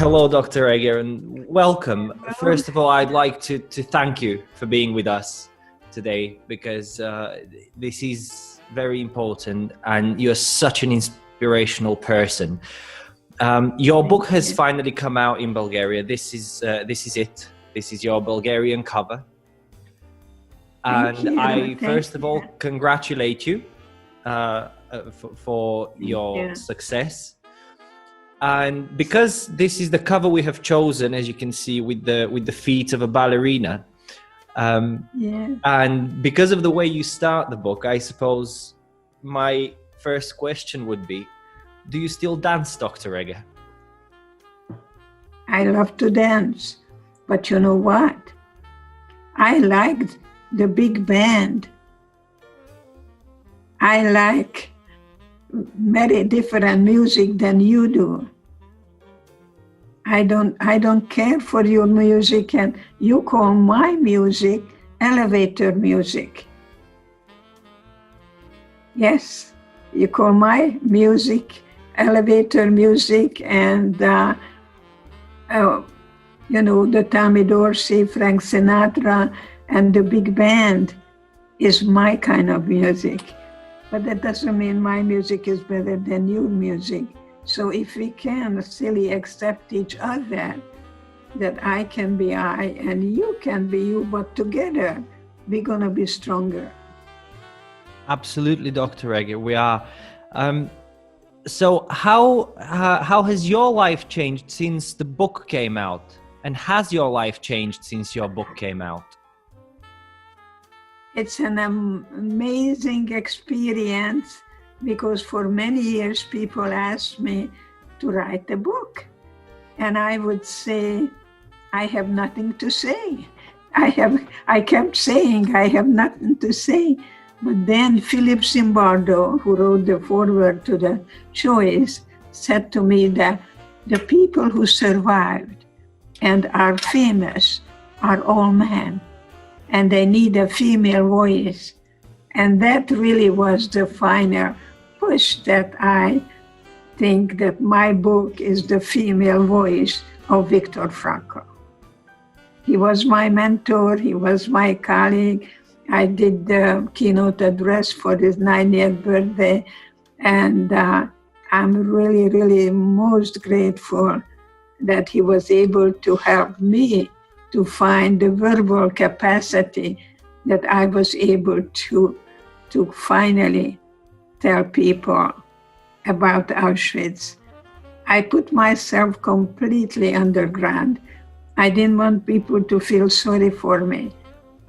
Hello, Dr. Eger, and welcome. First of all, I'd like to thank you for being with us today, because this is very important and you're such an inspirational person. Your book has finally come out in Bulgaria. This is it. This is your Bulgarian cover. And I first of all congratulate you for your success. And because this is the cover we have chosen, as you can see, with the feet of a ballerina, and because of the way you start the book, I suppose my first question would be, do you still dance, Dr. Eger? I love to dance, but you know what? I liked the big band. I like very different music than you do. I don't care for your music, and you call my music elevator music. Yes, you call my music elevator music, and you know, the Tommy Dorsey, Frank Sinatra, and the big band is my kind of music. But that doesn't mean my music is better than your music. So if we can silly accept each other, that I can be I and you can be you, but together we're gonna be stronger. Absolutely, Dr. Eger, we are. So how has your life changed since the book came out? And has your life changed since your book came out? It's an amazing experience, because for many years people asked me to write a book. And I would say, I have nothing to say. I kept saying, I have nothing to say. But then Philip Zimbardo, who wrote the foreword to the choice, said to me that the people who survived and are famous are all men, and they need a female voice. And that really was the final push, that I think that my book is the female voice of Viktor Frankl. He was my mentor, he was my colleague. I did the keynote address for his 90th birthday, and I'm really, really most grateful that he was able to help me to find the verbal capacity that I was able to finally tell people about Auschwitz. I put myself completely underground. I didn't want people to feel sorry for me.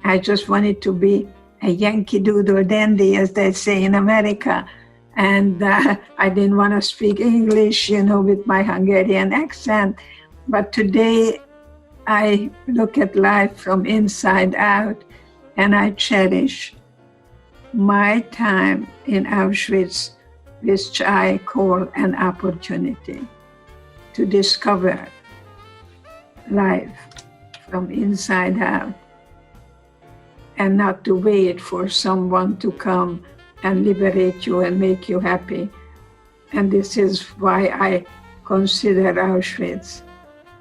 I just wanted to be a Yankee Doodle dandy, as they say in America. And I didn't want to speak English, you know, with my Hungarian accent. But today, I look at life from inside out, and I cherish my time in Auschwitz, which I call an opportunity to discover life from inside out, and not to wait for someone to come and liberate you and make you happy. And this is why I consider Auschwitz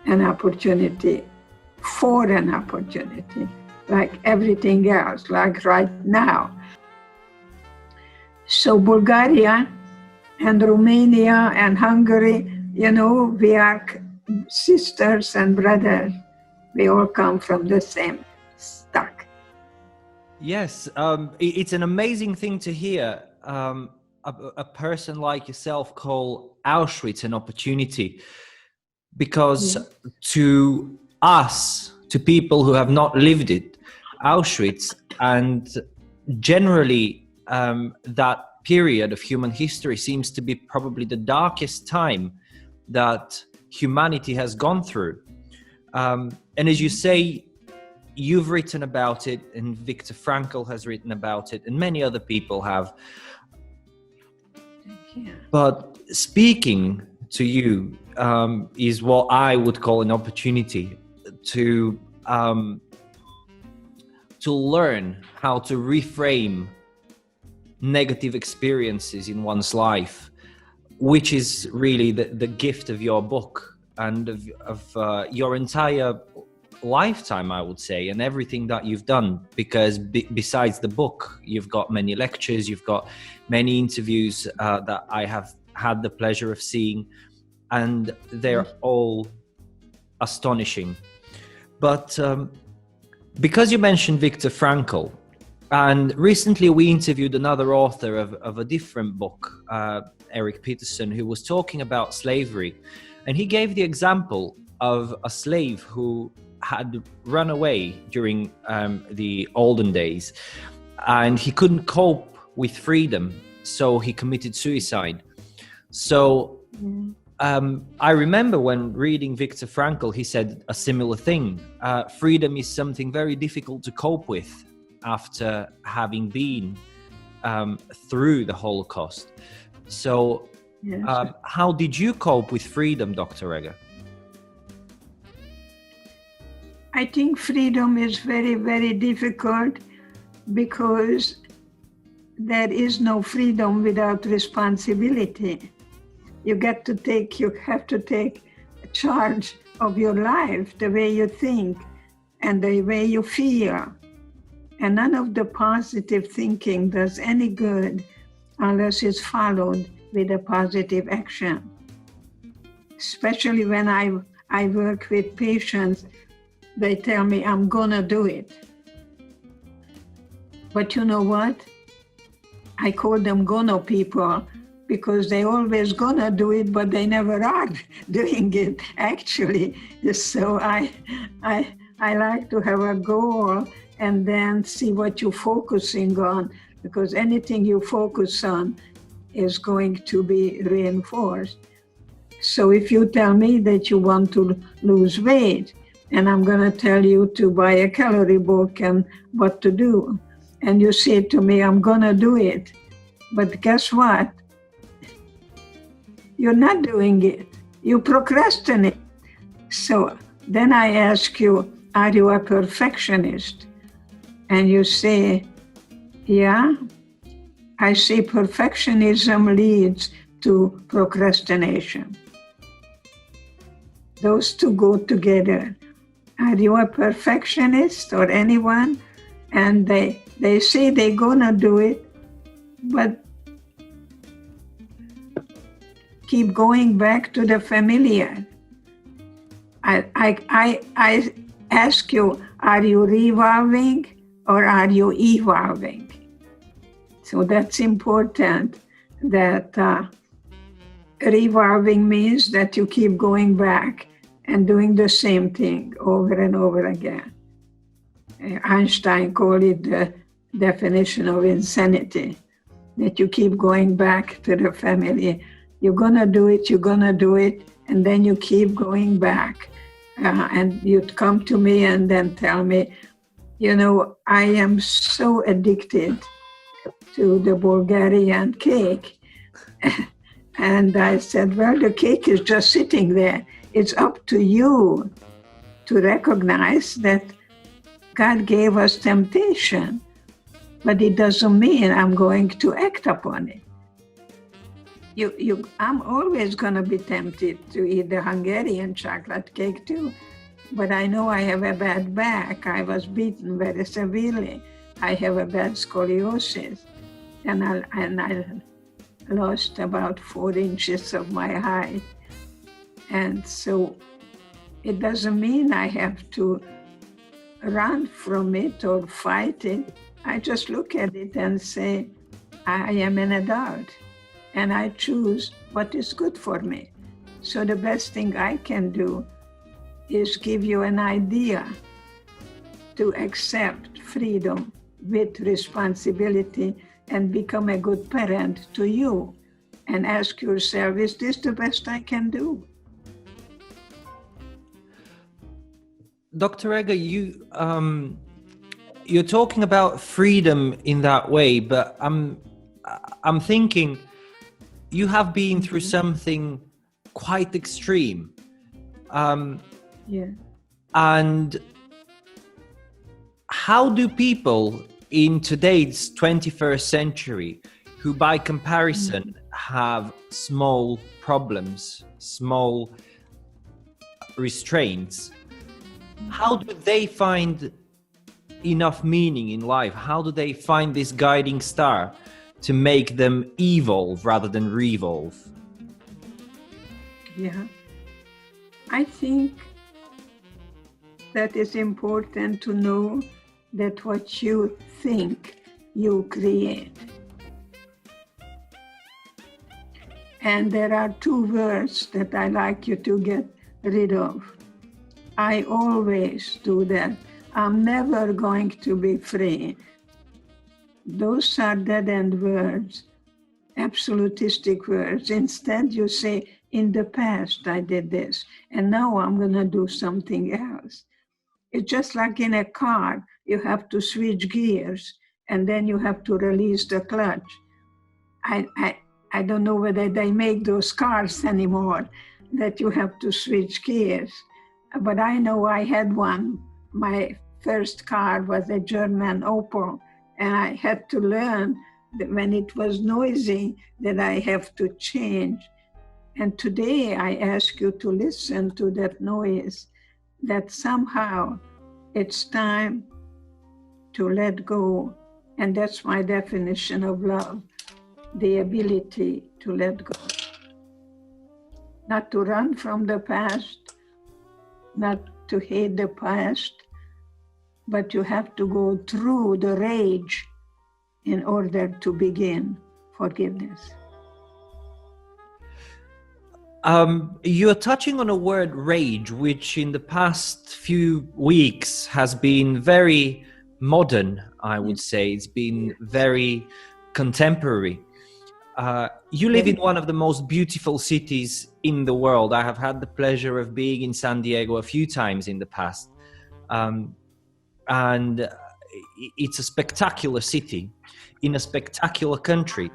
an opportunity for an opportunity, like everything else, like right now. So Bulgaria and Romania and Hungary, you know, we are sisters and brothers. We all come from the same stock. Yes, it's an amazing thing to hear a person like yourself call Auschwitz an opportunity, because to us, to people who have not lived it, Auschwitz and generally that period of human history seems to be probably the darkest time that humanity has gone through. And as you say, you've written about it, and Viktor Frankl has written about it, and many other people have. But speaking to you is what I would call an opportunity to learn how to reframe negative experiences in one's life, which is really the gift of your book. and of your entire lifetime, I would say, and everything that you've done, because besides the book, you've got many lectures, you've got many interviews that I have had the pleasure of seeing, and they're all astonishing. But because you mentioned Viktor Frankl, and recently we interviewed another author of a different book, Eric Peterson, who was talking about slavery, and he gave the example of a slave who had run away during the olden days, and he couldn't cope with freedom, so he committed suicide. So I remember when reading Viktor Frankl, he said a similar thing. Freedom is something very difficult to cope with after having been through the Holocaust. So how did you cope with freedom, Dr. Eger? I think freedom is very, very difficult because there is no freedom without responsibility. You have to take charge of your life, the way you think and the way you feel. And none of the positive thinking does any good unless it's followed with a positive action. Especially when I work with patients, they tell me, I'm gonna do it. But you know what? I call them gonna people because they always gonna do it, but they never are doing it actually. So I like to have a goal and then see what you're focusing on, because anything you focus on is going to be reinforced. So if you tell me that you want to lose weight, and I'm going to tell you to buy a calorie book and what to do, and you say to me, I'm going to do it, but guess what? You're not doing it. You procrastinate. So then I ask you, are you a perfectionist? And you say, yeah. I say perfectionism leads to procrastination. Those two go together. Are you a perfectionist or anyone? And they say they're gonna do it, but keep going back to the familiar. I ask you, are you revolving or are you evolving? So that's important, that revolving means that you keep going back and doing the same thing over and over again. Einstein called it the definition of insanity, that you keep going back to the family. You're gonna do it, and then you keep going back. And you'd come to me and then tell me, you know, I am so addicted to the Bulgarian cake. And I said, well, the cake is just sitting there. It's up to you to recognize that God gave us temptation, but it doesn't mean I'm going to act upon it. I'm always going to be tempted to eat the Hungarian chocolate cake too, but I know I have a bad back. I was beaten very severely. I have a bad scoliosis, and I lost about 4 inches of my height. And so it doesn't mean I have to run from it or fight it. I just look at it and say, I am an adult and I choose what is good for me. So the best thing I can do is give you an idea to accept freedom with responsibility and become a good parent to you, and ask yourself, is this the best I can do? Dr. Eger, you're talking about freedom in that way, but I'm thinking you have been through something quite extreme. Yeah. And how do people in today's 21st century, who by comparison have small problems, small restraints, how do they find enough meaning in life? How do they find this guiding star to make them evolve rather than revolve? Yeah, I think that it's important to know that what you think, you create. And there are two words that I like you to get rid of. I always do that. I'm never going to be free. Those are dead-end words, absolutistic words. Instead, you say, in the past I did this, and now I'm going to do something else. It's just like in a car, you have to switch gears, and then you have to release the clutch. I don't know whether they make those cars anymore, that you have to switch gears. But I know I had one. My first car was a German Opel, and I had to learn that when it was noisy that I have to change. And today I ask you to listen to that noise, that somehow it's time to let go. And that's my definition of love, the ability to let go. Not to run from the past, not to hate the past, but you have to go through the rage in order to begin forgiveness. You're touching on a word, rage, which in the past few weeks has been very modern, I would say. It's been very contemporary. You live in one of the most beautiful cities in the world. I have had the pleasure of being in San Diego a few times in the past. And it's a spectacular city in a spectacular country.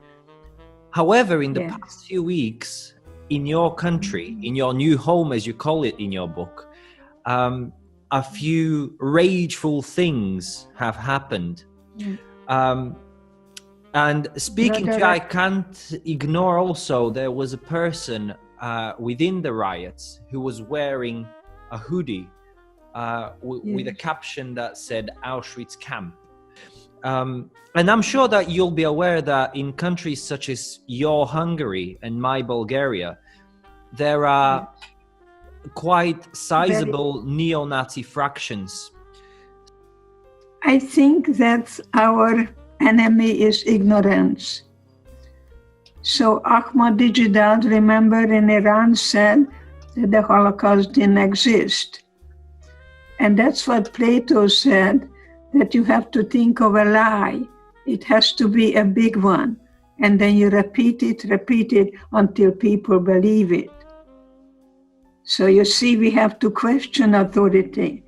However, in the past few weeks, in your country, in your new home, as you call it in your book, a few rageful things have happened. And speaking to you, I can't ignore also, there was a person within the riots who was wearing a hoodie with a caption that said Auschwitz camp. And I'm sure that you'll be aware that in countries such as your Hungary and my Bulgaria, there are quite sizable neo-Nazi fractions. I think that our enemy is ignorance. So Ahmadinejad, remember, in Iran said that the Holocaust didn't exist. And that's what Plato said, that you have to think of a lie. It has to be a big one. And then you repeat it until people believe it. So you see, we have to question authority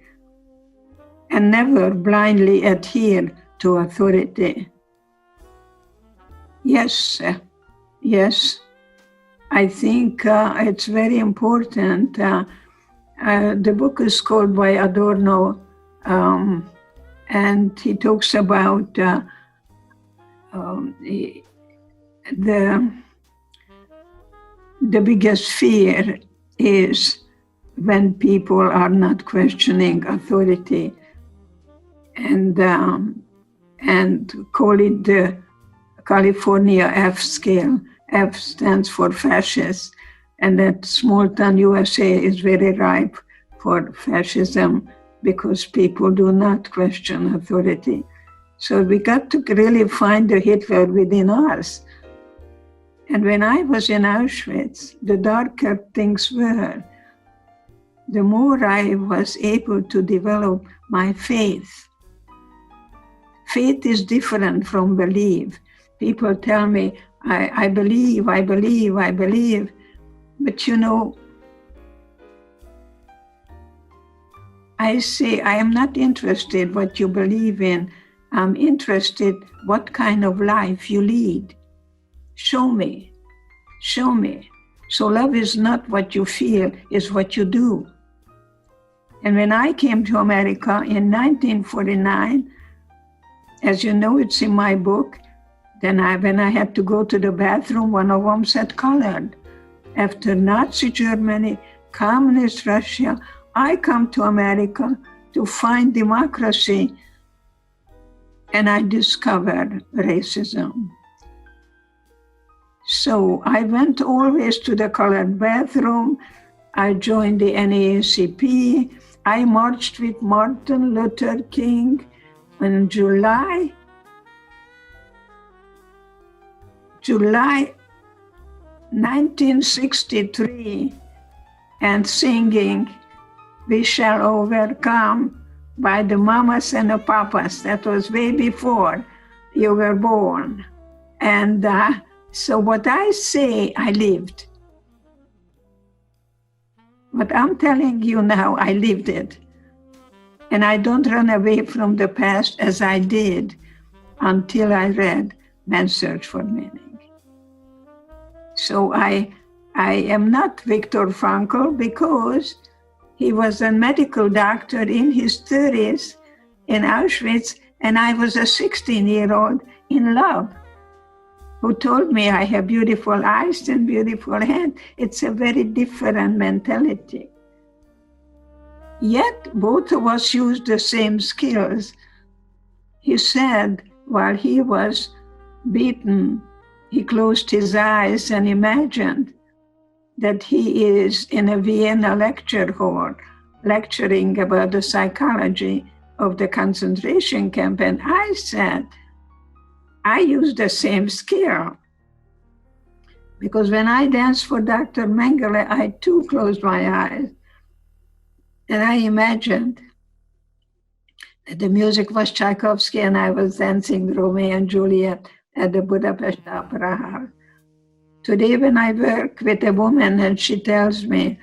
and never blindly adhere to authority. Yes, I think it's very important. The book is called by Adorno, and he talks about the biggest fear is when people are not questioning authority, and call it the California F scale. F stands for fascist, and that small town USA is very ripe for fascism because people do not question authority. So we got to really find the Hitler within us. And when I was in Auschwitz, the darker things were, the more I was able to develop my faith. Faith is different from belief. People tell me, I believe. But you know, I say, I am not interested what you believe in. I'm interested what kind of life you lead. Show me. So love is not what you feel, it's what you do. And when I came to America in 1949, as you know, it's in my book, then when I had to go to the bathroom, one of them said colored. After Nazi Germany, communist Russia. I come to America to find democracy, and I discovered racism. So I went always to the colored bathroom. I joined the NAACP. I marched with Martin Luther King in July 1963, and singing "We Shall Overcome" by the Mamas and the Papas. That was way before you were born. And so what I say, I lived. What I'm telling you now, I lived it. And I don't run away from the past as I did until I read Man's Search for Meaning. So I am not Viktor Frankl, because he was a medical doctor in his 30s in Auschwitz, and I was a 16-year-old in love, who told me I have beautiful eyes and beautiful hands. It's a very different mentality. Yet both of us used the same skills. He said while he was beaten, he closed his eyes and imagined that he is in a Vienna lecture hall lecturing about the psychology of the concentration camp. And I said, I used the same skill, because when I danced for Dr. Mengele, I too closed my eyes. And I imagined that the music was Tchaikovsky and I was dancing Romeo and Juliet at the Budapest Opera House. Today, when I work with a woman and she tells me,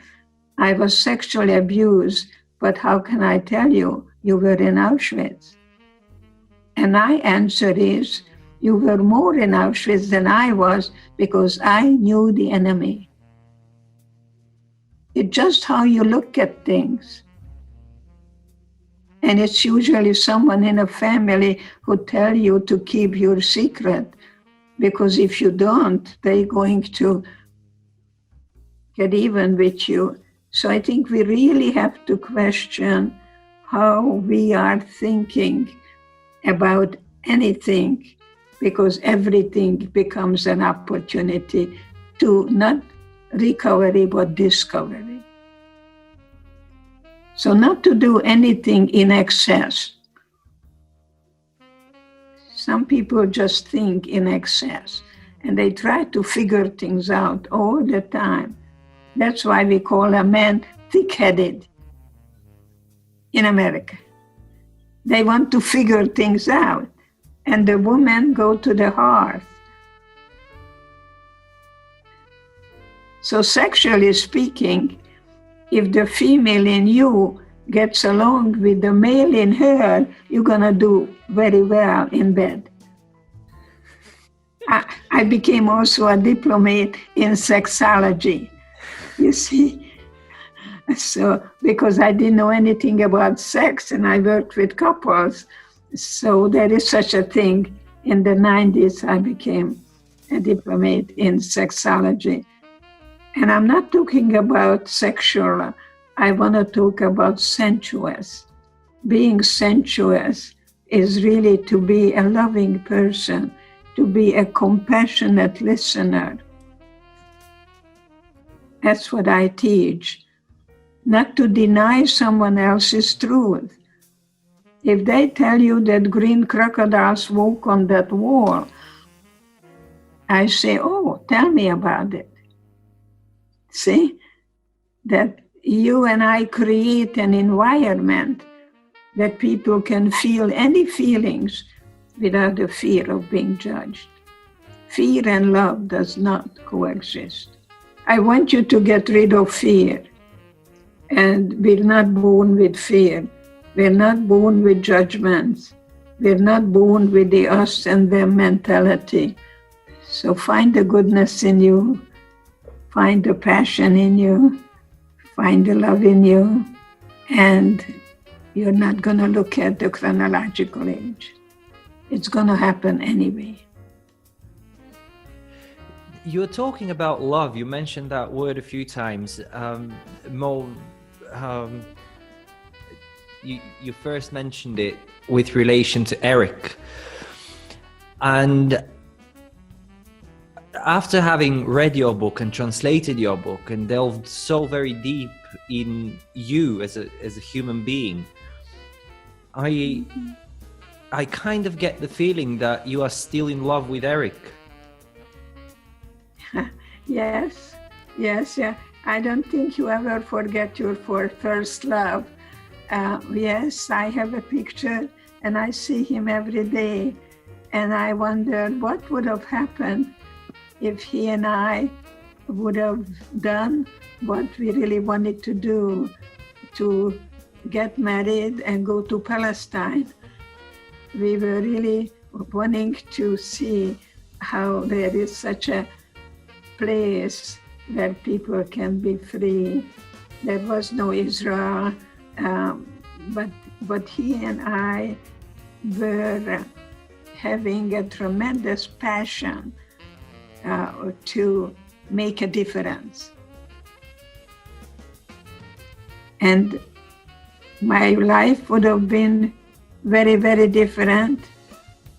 I was sexually abused, but how can I tell you? You were in Auschwitz. And my answer is, you were more in Auschwitz than I was, because I knew the enemy. It's just how you look at things. And it's usually someone in a family who tell you to keep your secret, because if you don't, they're going to get even with you. So I think we really have to question how we are thinking about anything, because everything becomes an opportunity to not recovery, but discovery. So not to do anything in excess. Some people just think in excess, and they try to figure things out all the time. That's why we call a man thick-headed in America. They want to figure things out, and the women go to the hearth. So sexually speaking, if the female in you gets along with the male in her, you're gonna do very well in bed. I became also a diplomat in sexology, you see. So, because I didn't know anything about sex and I worked with couples, so there is such a thing. In the 90s, I became a diplomat in sexology. And I'm not talking about sexual, I want to talk about sensuous. Being sensuous is really to be a loving person, to be a compassionate listener. That's what I teach. Not to deny someone else's truth. If they tell you that green crocodiles walk on that wall, I say, oh, tell me about it. See, that you and I create an environment that people can feel any feelings without the fear of being judged. Fear and love does not coexist. I want you to get rid of fear. And we're not born with fear. We're not born with judgments. We're not born with the us and them mentality. So find the goodness in you. Find the passion in you, find the love in you, and you're not going to look at the chronological age. It's going to happen anyway. You're talking about love. You mentioned that word a few times. You first mentioned it with relation to Eric. And after having read your book and translated your book and delved so very deep in you as a human being, I kind of get the feeling that you are still in love with Eric. Yes. I don't think you ever forget your first love. Yes, I have a picture and I see him every day. And I wondered what would have happened if he and I would have done what we really wanted to do, to get married and go to Palestine. We were really wanting to see how there is such a place where people can be free. There was no Israel, but he and I were having a tremendous passion to make a difference. And my life would have been very, very different.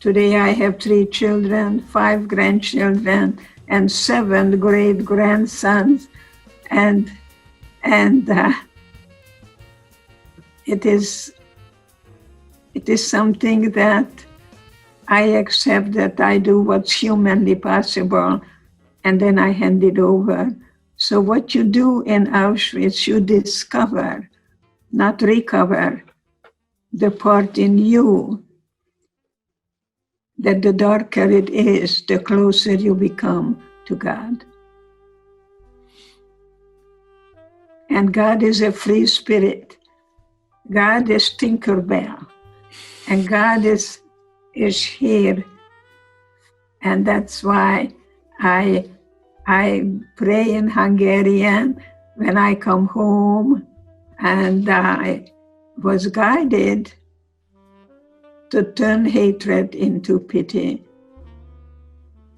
Today I have 3 children, 5 grandchildren, and 7 great-grandsons. And it is something that I accept, that I do what's humanly possible, and then I hand it over. So what you do in Auschwitz, you discover, not recover, the part in you that the darker it is, the closer you become to God. And God is a free spirit. God is Tinkerbell. And God is here. And that's why I pray in Hungarian when I come home, and I was guided to turn hatred into pity.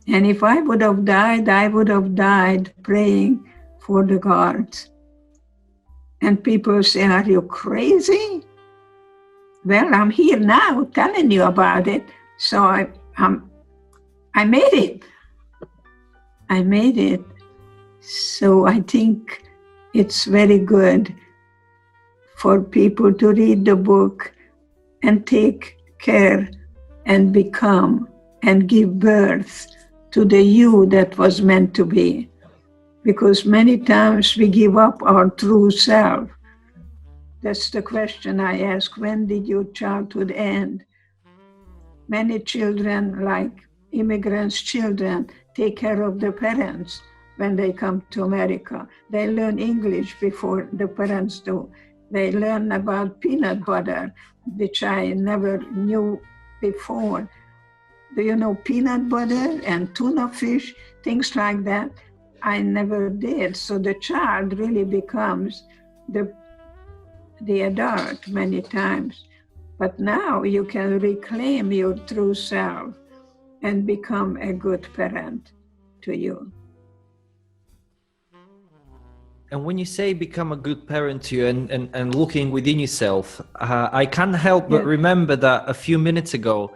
And if I would have died, I would have died praying for the guards. And people say, are you crazy? Well, I'm here now telling you about it. So I made it. I made it. So I think it's very good for people to read the book and take care and become and give birth to the you that was meant to be. Because many times we give up our true self. That's the question I ask, when did your childhood end? Many children, like immigrants' children, take care of their parents when they come to America. They learn English before the parents do. They learn about peanut butter, which I never knew before. Do you know peanut butter and tuna fish, things like that? I never did. So the child really becomes the adult many times. But now you can reclaim your true self and become a good parent to you. And when you say become a good parent to you and looking within yourself, I can't help but remember that a few minutes ago,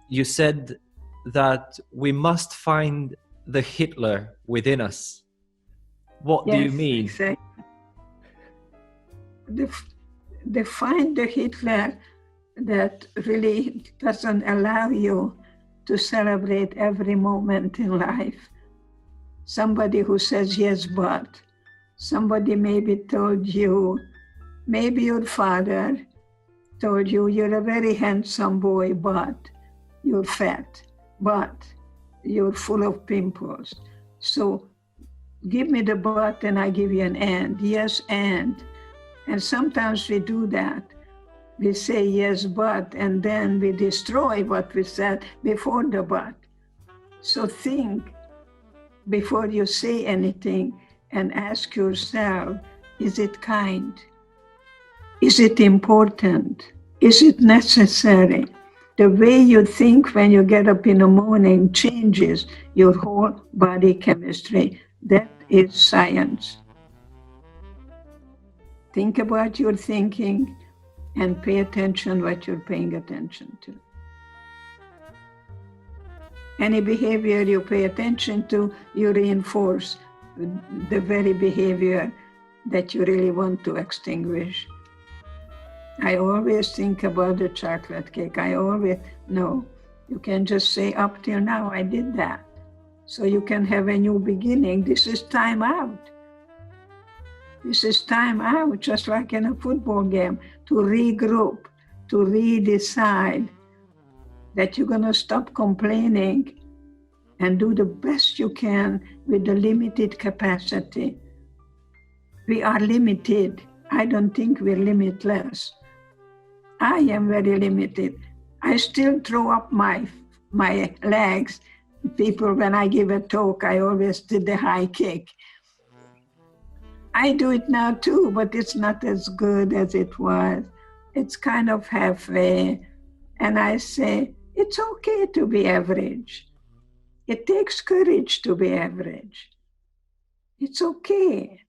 you said that we must find the Hitler within us. What do you mean? Exactly. Find the Hitler that really doesn't allow you to celebrate every moment in life. Somebody who says yes, but. Somebody maybe told you, maybe your father told you, you're a very handsome boy, but you're fat, but you're full of pimples. So give me the but and I give you an and. Yes, and. And sometimes we do that. We say yes, but, and then we destroy what we said before the but. So think before you say anything and ask yourself, is it kind? Is it important? Is it necessary? the way you think when you get up in the morning changes your whole body chemistry. That is science. Think about your thinking and pay attention what you're paying attention to. Any behavior you pay attention to, you reinforce the very behavior that you really want to extinguish. I always think about the chocolate cake. No, you can just say, up till now, I did that. So you can have a new beginning. This is time out. This is time out, just like in a football game, to regroup, to redecide that you're going to stop complaining and do the best you can with the limited capacity. We are limited. I don't think we're limitless. I am very limited. I still throw up my legs. People, when I give a talk, I always did the high kick. I do it now too, but it's not as good as it was. It's kind of halfway. And I say, it's okay to be average. It takes courage to be average. It's okay.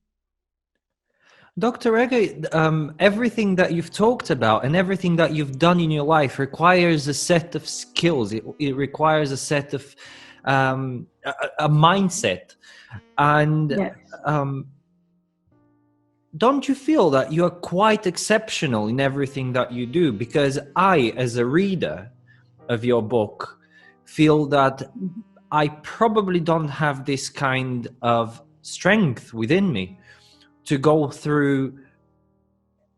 Dr. Eger, everything that you've talked about and everything that you've done in your life requires a set of skills. It requires a set of a mindset. And yes. Don't you feel that you are quite exceptional in everything that you do? Because I, as a reader of your book, feel that I probably don't have this kind of strength within me to go through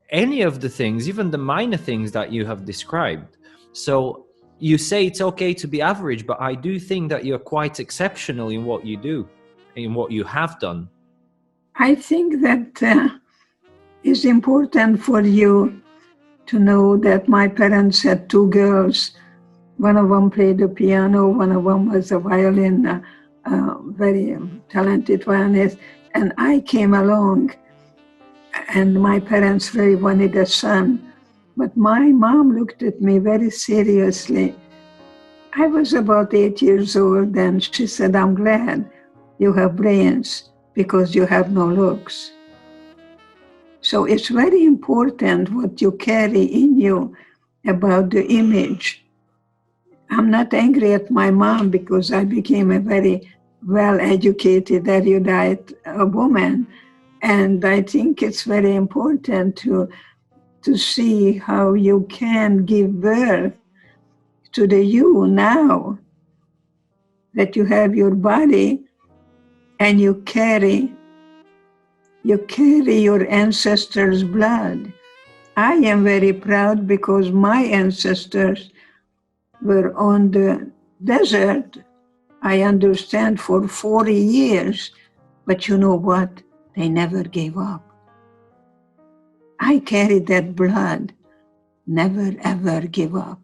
any of the things, even the minor things that you have described. So you say it's okay to be average, but I do think that you're quite exceptional in what you do, in what you have done. I think that it's important for you to know that my parents had two girls. One of them played the piano, one of them was a violin, very talented violinist. And I came along, and my parents really wanted a son. But my mom looked at me very seriously. I was about 8 years old, and she said, I'm glad you have brains because you have no looks. So it's very important what you carry in you about the image. I'm not angry at my mom because I became a very well-educated, erudite woman. And I think it's very important to see how you can give birth to the you now, that you have your body and you carry your ancestors' blood. I am very proud because my ancestors were on the desert, I understand, for 40 years. But you know what? They never gave up. I carry that blood. Never, ever give up.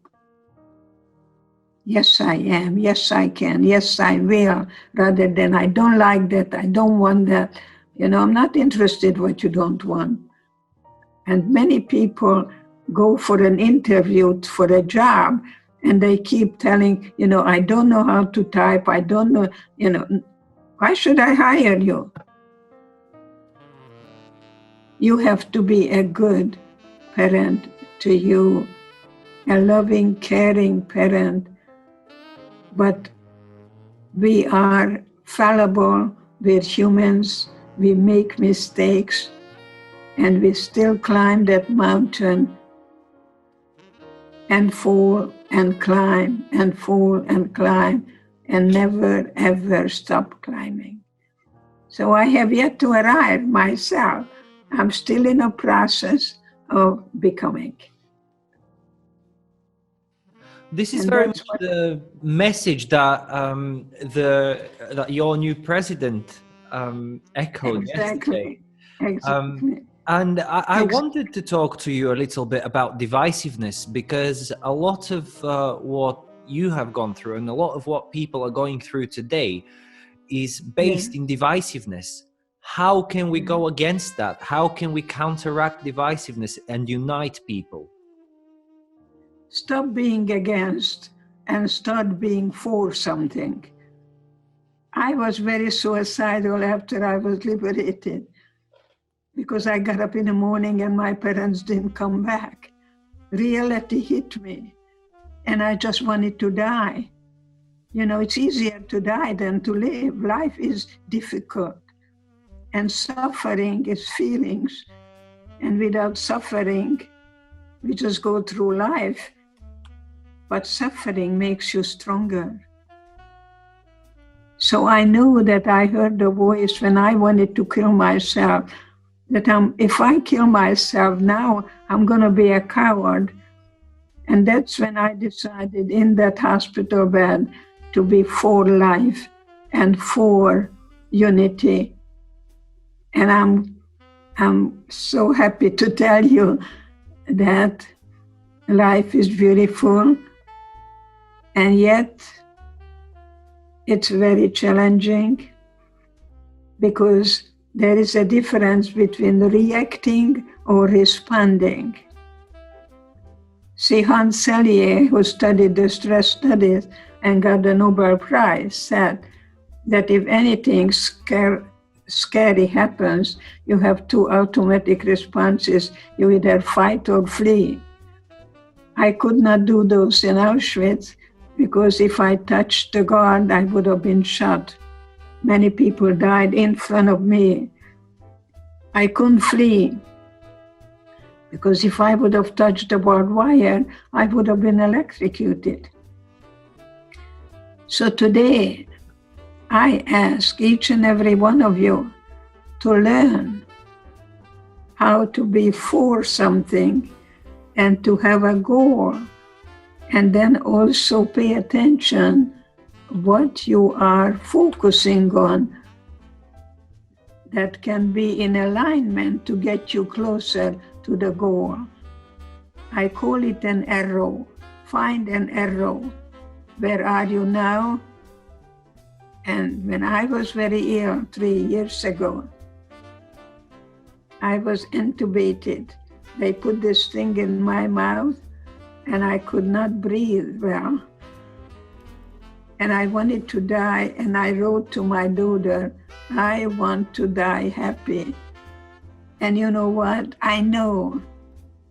Yes, I am. Yes, I can. Yes, I will. Rather than I don't like that. I don't want that. You know, I'm not interested what you don't want. And many people go for an interview for a job and they keep telling, you know, I don't know how to type. I don't know, you know, why should I hire you? You have to be a good parent to you, a loving, caring parent. But we are fallible, we're humans, we make mistakes, and we still climb that mountain and fall and climb and fall and climb and never ever stop climbing. So I have yet to arrive myself. I'm still in a process of becoming. This is very much the message that that your new president echoed yesterday. Exactly. And I wanted to talk to you a little bit about divisiveness, because a lot of what you have gone through and a lot of what people are going through today is based in divisiveness. How can we go against that? How can we counteract divisiveness and unite people? stop being against and start being for something. I was very suicidal after I was liberated because I got up in the morning and my parents didn't come back. Reality hit me and I just wanted to die. You know, it's easier to die than to live. Life is difficult and suffering is feelings. And without suffering, we just go through life. But suffering makes you stronger. So I knew that I heard the voice when I wanted to kill myself, that if I kill myself now, I'm going to be a coward. And that's when I decided in that hospital bed to be for life and for unity. And I'm so happy to tell you that life is beautiful, and yet it's very challenging because there is a difference between reacting or responding. See, Hans Selye, who studied the stress studies and got the Nobel Prize, said that if anything scary happens, you have two automatic responses. You either fight or flee. I could not do those in Auschwitz because if I touched the guard, I would have been shot. Many people died in front of me. I couldn't flee because if I would have touched the barbed wire, I would have been electrocuted. So today, I ask each and every one of you to learn how to be for something and to have a goal, and then also pay attention what you are focusing on that can be in alignment to get you closer to the goal. I call it an arrow. Find an arrow. Where are you now? And when I was very ill 3 years ago, I was intubated. They put this thing in my mouth and I could not breathe well. And I wanted to die, and I wrote to my daughter, I want to die happy. And you know what? I know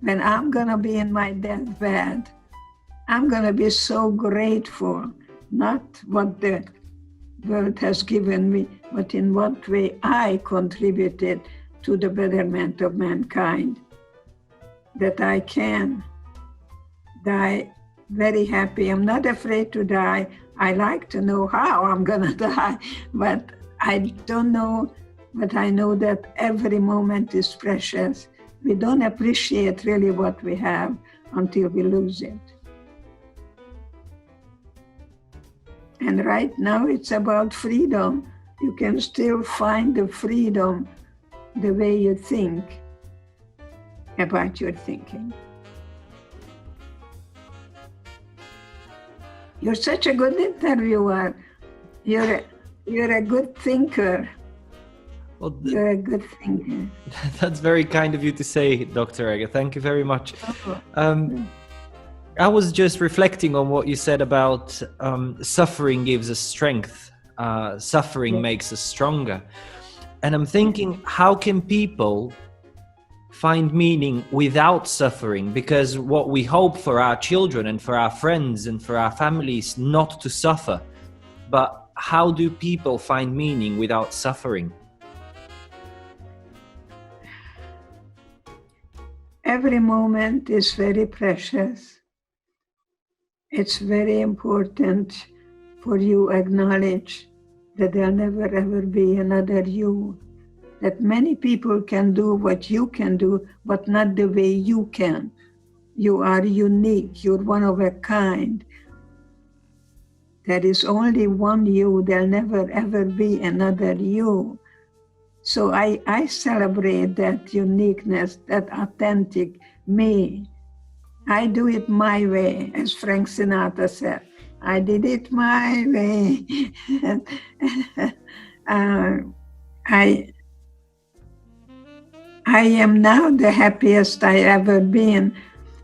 when I'm gonna be in my deathbed, I'm gonna be so grateful, not what the world has given me, but in what way I contributed to the betterment of mankind, that I can die very happy. I'm not afraid to die. I like to know how I'm gonna die, but I don't know, but I know that every moment is precious. We don't appreciate really what we have until we lose it. And right now it's about freedom. You can still find the freedom the way you think about your thinking. You're such a good interviewer. You're a good thinker. Well, you're a good thinker. That's very kind of you to say, Dr. Eger. Thank you very much. I was just reflecting on what you said about suffering gives us strength. Suffering makes us stronger. And I'm thinking, how can people find meaning without suffering? Because what we hope for our children and for our friends and for our families, not to suffer. But how do people find meaning without suffering? Every moment is very precious. It's very important for you to acknowledge that there'll never ever be another you. That many people can do what you can do, but not the way you can. You are unique, you're one of a kind. There is only one you, there'll never ever be another you. So I celebrate that uniqueness, that authentic me. I do it my way, as Frank Sinatra said. I did it my way. I am now the happiest I ever been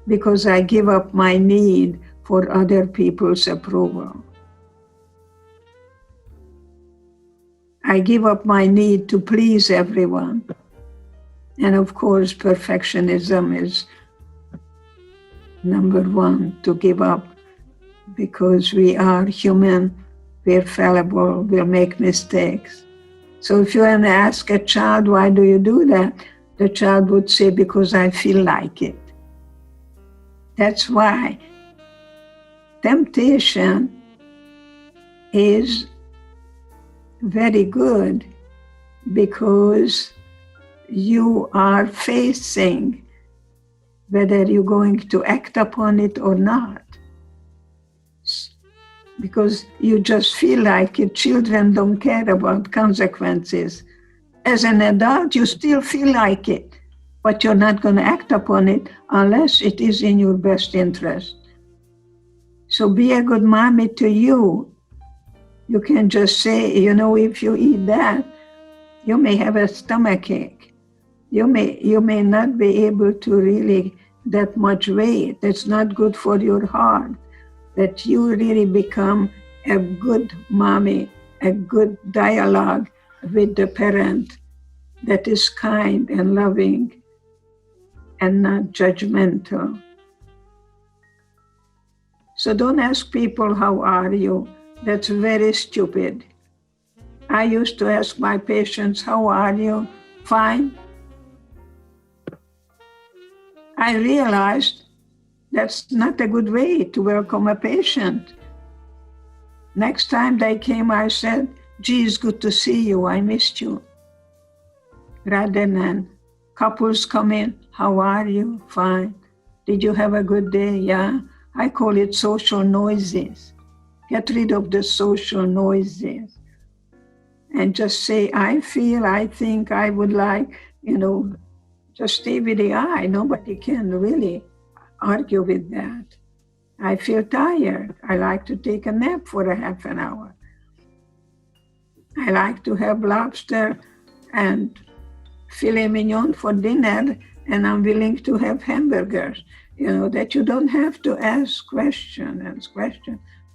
because I give up my need for other people's approval. I give up my need to please everyone. And of course, perfectionism is number one to give up, because we are human, we're fallible, we'll make mistakes. So if you want to ask a child, why do you do that? The child would say, because I feel like it. That's why temptation is very good, because you are facing whether you're going to act upon it or not. Because you just feel like it. Children don't care about consequences. As an adult, you still feel like it, but you're not going to act upon it unless it is in your best interest. So be a good mommy to you. You can just say, you know, if you eat that, you may have a stomachache. You may not be able to really that much weight. That's not good for your heart. That you really become a good mommy, a good dialogue with the parent that is kind and loving and not judgmental. So don't ask people, how are you? That's very stupid. I used to ask my patients, how are you? Fine. I realized that's not a good way to welcome a patient. Next time they came, I said, gee, it's good to see you, I missed you. Rather than couples come in, how are you? Fine. Did you have a good day? Yeah. I call it social noises. Get rid of the social noises and just say, I feel, I think, I would like, you know, just stay with the I. Nobody can really argue with that. I feel tired. I like to take a nap for a half an hour. I like to have lobster and filet mignon for dinner, and I'm willing to have hamburgers. You know, that you don't have to ask questions.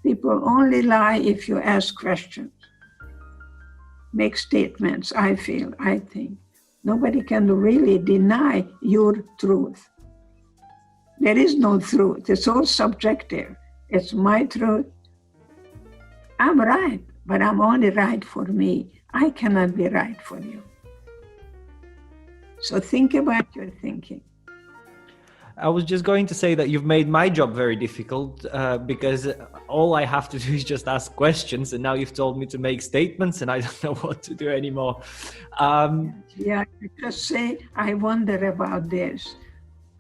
People only lie if you ask questions. Make statements, I feel, I think. Nobody can really deny your truth. There is no truth. It's all subjective. It's my truth. I'm right, but I'm only right for me. I cannot be right for you. So think about your thinking. I was just going to say that you've made my job very difficult because all I have to do is just ask questions, and now you've told me to make statements and I don't know what to do anymore. Yeah, just say, I wonder about this.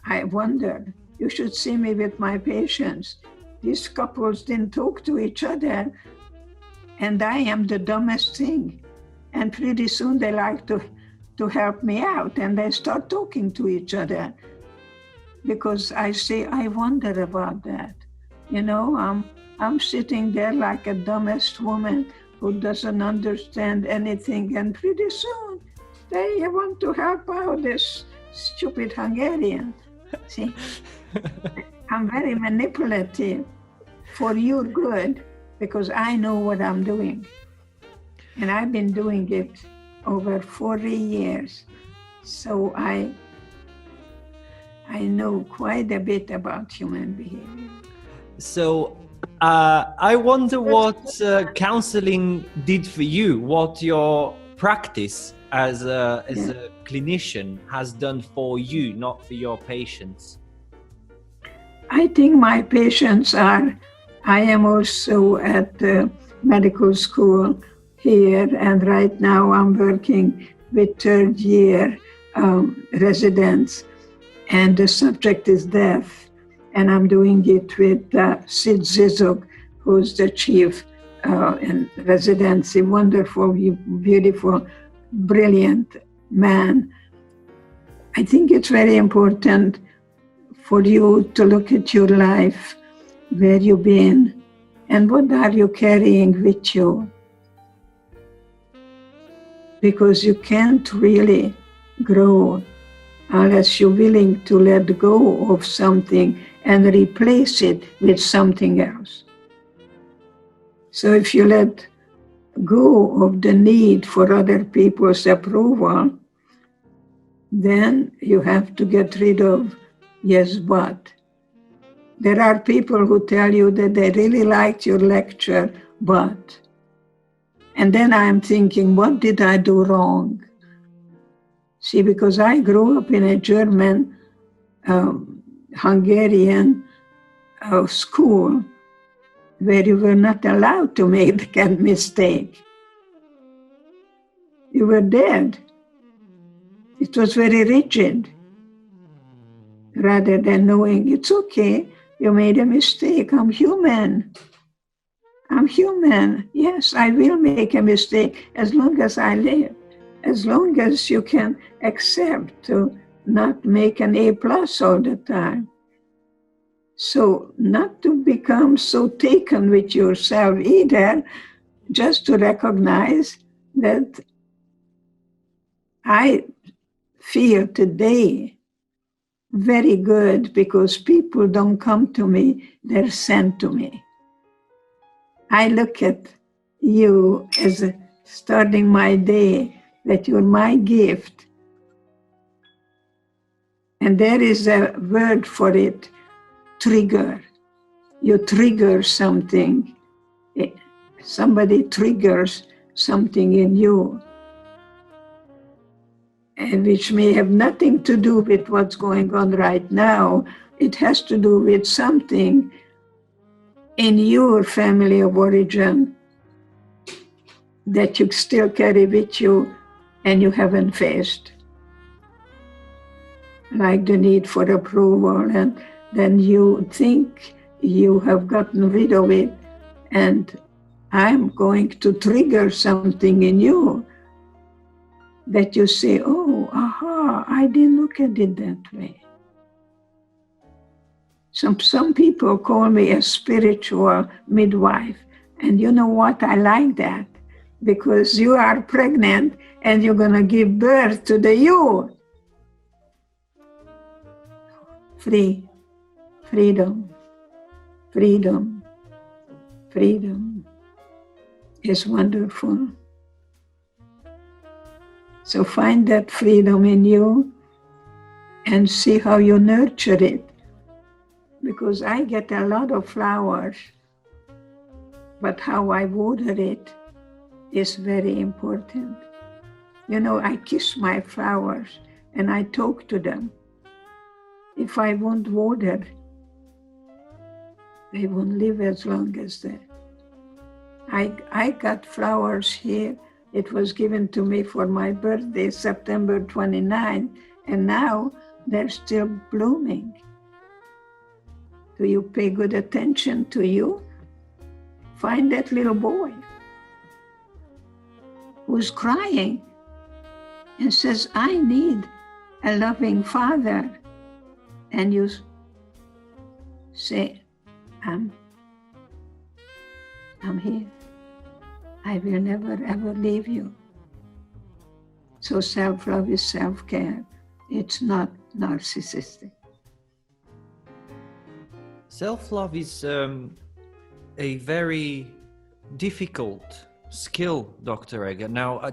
I wonder. You should see me with my patients. These couples didn't talk to each other, and I am the dumbest thing. And pretty soon they like to help me out, and they start talking to each other. Because I say, I wonder about that. You know, I'm sitting there like a dumbest woman who doesn't understand anything, and pretty soon they want to help out this stupid Hungarian. See, I'm very manipulative for your good because I know what I'm doing. And I've been doing it over 40 years. So I know quite a bit about human behavior. So I wonder what counseling did for you, what your practice as a clinician has done for you, not for your patients. I think my patients I am also at the medical school here, and right now I'm working with third year residents. And the subject is death, and I'm doing it with Sid Zizok, who's the chief in residency, wonderful, beautiful, brilliant man. I think it's very important for you to look at your life, where you've been, and what are you carrying with you. Because you can't really grow unless you're willing to let go of something and replace it with something else. So if you let go of the need for other people's approval, then you have to get rid of yes, but. There are people who tell you that they really liked your lecture, but. And then I'm thinking, what did I do wrong? See, because I grew up in a German, Hungarian school where you were not allowed to make a mistake. You were dead. It was very rigid. Rather than knowing, it's okay, you made a mistake, I'm human. I'm human. Yes, I will make a mistake as long as I live. As long as you can accept to not make an A+ all the time. So not to become so taken with yourself either, just to recognize that I feel today very good because people don't come to me, they're sent to me. I look at you as starting my day, that you're my gift. And there is a word for it, trigger. You trigger something. Somebody triggers something in you, which may have nothing to do with what's going on right now. It has to do with something in your family of origin that you still carry with you and you haven't faced. Like the need for approval, and then you think you have gotten rid of it, and I'm going to trigger something in you that you say, oh, aha, I didn't look at it that way. Some people call me a spiritual midwife, and you know what, I like that, because you are pregnant and you're going to give birth to the you. Free, freedom, freedom, freedom is wonderful. So find that freedom in you and see how you nurture it. Because I get a lot of flowers, but how I water it is very important. You know, I kiss my flowers and I talk to them. If I won't water, they won't live as long as that. I got flowers here. It was given to me for my birthday, September 29th, and now they're still blooming. Do you pay good attention to you? Find that little boy who's crying and says, I need a loving father. And you say, I'm here. I will never, ever leave you. So self-love is self-care. It's not narcissistic. Self-love is a very difficult skill, Dr. Eger. Now,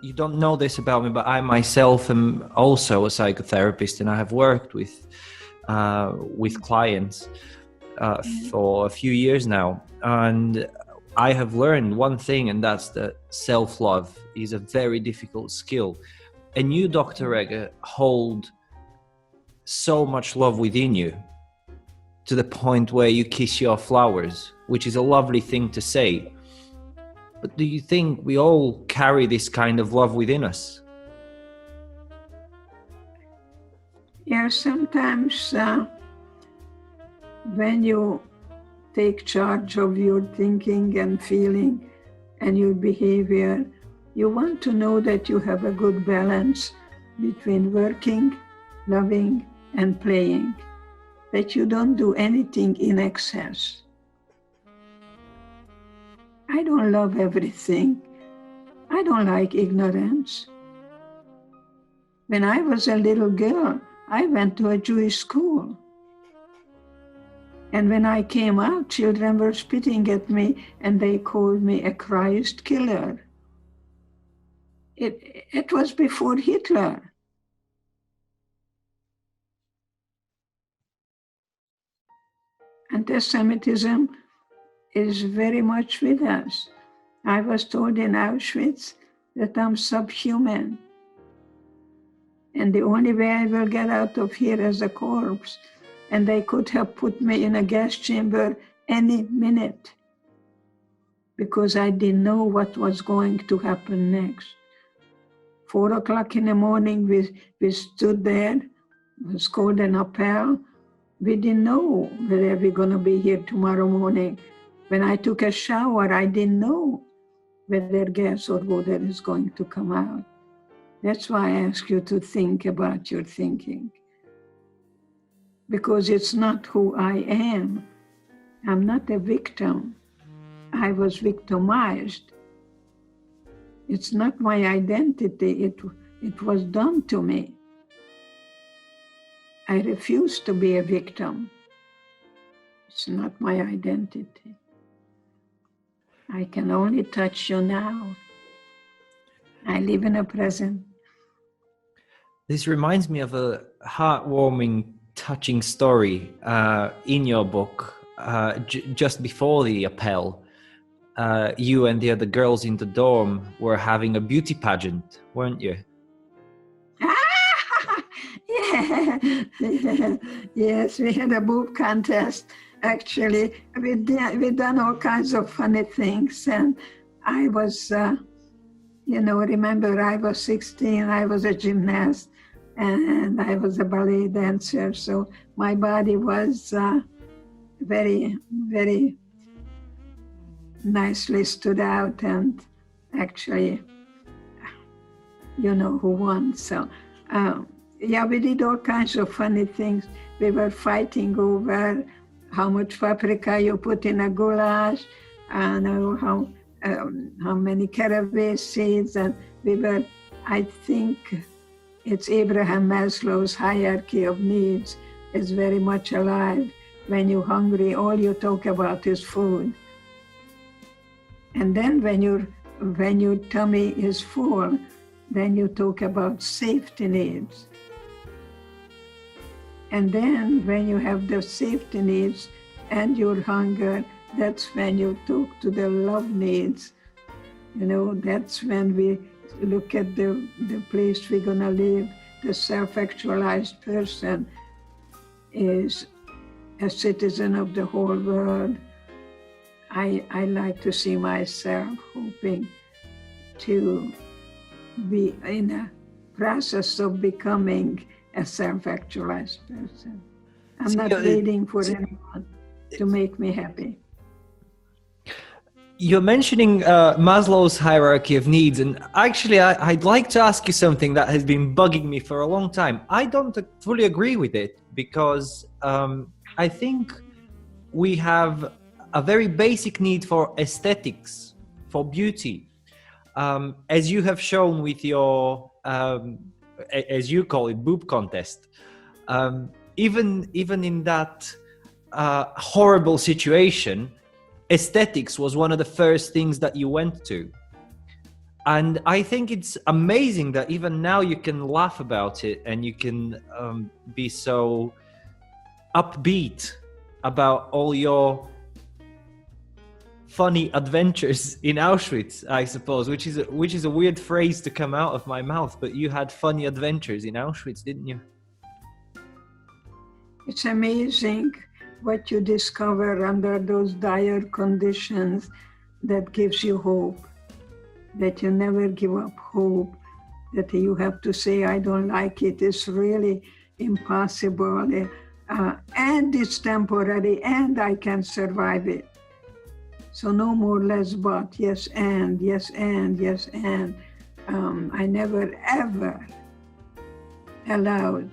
you don't know this about me, but I myself am also a psychotherapist, and I have worked with clients for a few years now. And I have learned one thing, and that's that self-love is a very difficult skill. And you, Dr. Eger, hold so much love within you to the point where you kiss your flowers, which is a lovely thing to say. But do you think we all carry this kind of love within us? Yeah, sometimes when you take charge of your thinking and feeling and your behavior, you want to know that you have a good balance between working, loving, and playing, that you don't do anything in excess. I don't love everything. I don't like ignorance. When I was a little girl, I went to a Jewish school. And when I came out, children were spitting at me and they called me a Christ killer. It was before Hitler. Anti-Semitism is very much with us. I was told in Auschwitz that I'm subhuman. And the only way I will get out of here is a corpse. And they could have put me in a gas chamber any minute because I didn't know what was going to happen next. 4 o'clock in the morning, we stood there. It was called an appel. We didn't know whether we're going to be here tomorrow morning. When I took a shower, I didn't know whether gas or water is going to come out. That's why I ask you to think about your thinking. Because it's not who I am. I'm not a victim. I was victimized. It's not my identity. It was done to me. I refuse to be a victim. It's not my identity. I can only touch you now. I live in a present. This reminds me of a heartwarming, touching story in your book. Just before the appel, you and the other girls in the dorm were having a beauty pageant, weren't you? Yeah. Yes, we had a boob contest. Actually, we done all kinds of funny things. And I was, remember I was 16, I was a gymnast, and I was a ballet dancer. So my body was very, very nicely stood out. And actually, you know who won. So, we did all kinds of funny things. We were fighting over how much paprika you put in a goulash, and how many caraway seeds. And I think it's Abraham Maslow's hierarchy of needs is very much alive. When you're hungry, all you talk about is food. And then when your tummy is full, then you talk about safety needs. And then when you have the safety needs and your hunger, that's when you talk to the love needs. That's when we look at the place we're gonna live. The self-actualized person is a citizen of the whole world. I like to see myself hoping to be in a process of becoming a self-actualized person. I'm not waiting for anyone to make me happy. You're mentioning Maslow's hierarchy of needs, and actually I'd like to ask you something that has been bugging me for a long time. I don't fully agree with it because I think we have a very basic need for aesthetics, for beauty. As you have shown with your, as you call it, boob contest, even in that horrible situation, aesthetics was one of the first things that you went to. And I think it's amazing that even now you can laugh about it and you can be so upbeat about all your funny adventures in Auschwitz, I suppose, which is a weird phrase to come out of my mouth, but you had funny adventures in Auschwitz, didn't you? It's amazing what you discover under those dire conditions that gives you hope, that you never give up hope, that you have to say, I don't like it, it's really impossible, and it's temporary, and I can survive it. So no more less but, yes and, yes and, yes and. I never ever allowed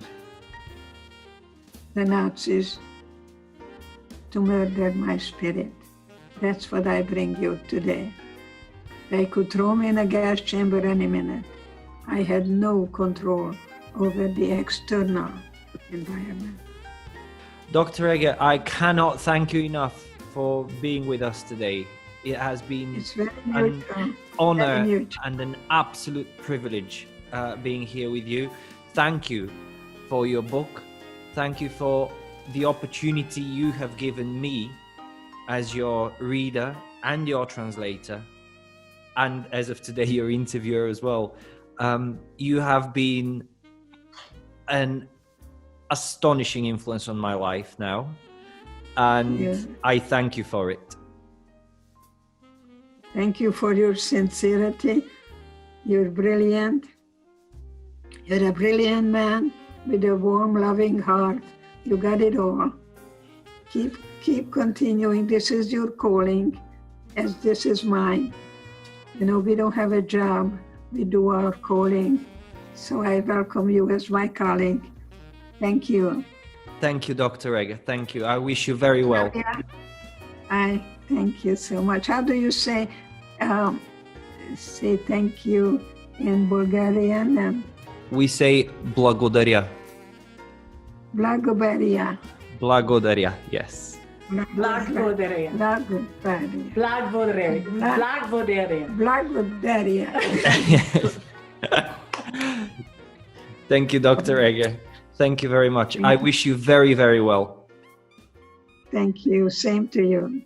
the Nazis to murder my spirit. That's what I bring you today. They could throw me in a gas chamber any minute. I had no control over the external environment. Dr. Eger, I cannot thank you enough for being with us today. It has been an honor and an absolute privilege being here with you. Thank you for your book. Thank you for the opportunity you have given me as your reader and your translator, and as of today, your interviewer as well. You have been an astonishing influence on my life now, and I thank you for it. Thank you for your sincerity. You're brilliant. You're a brilliant man with a warm, loving heart. You got it all. Keep continuing. This is your calling, as this is mine. You know, we don't have a job. We do our calling. So I welcome you as my colleague. Thank you. Thank you, Dr. Eger. Thank you. I wish you very well. I thank you so much. How do you say thank you in Bulgarian? We say благодаря. Благодаря. Благодаря, yes. Благодаря. Благодаря. Благодаря. Благодаря. Thank you, Dr. Eger. Thank you very much. I wish you very, very well. Thank you. Same to you.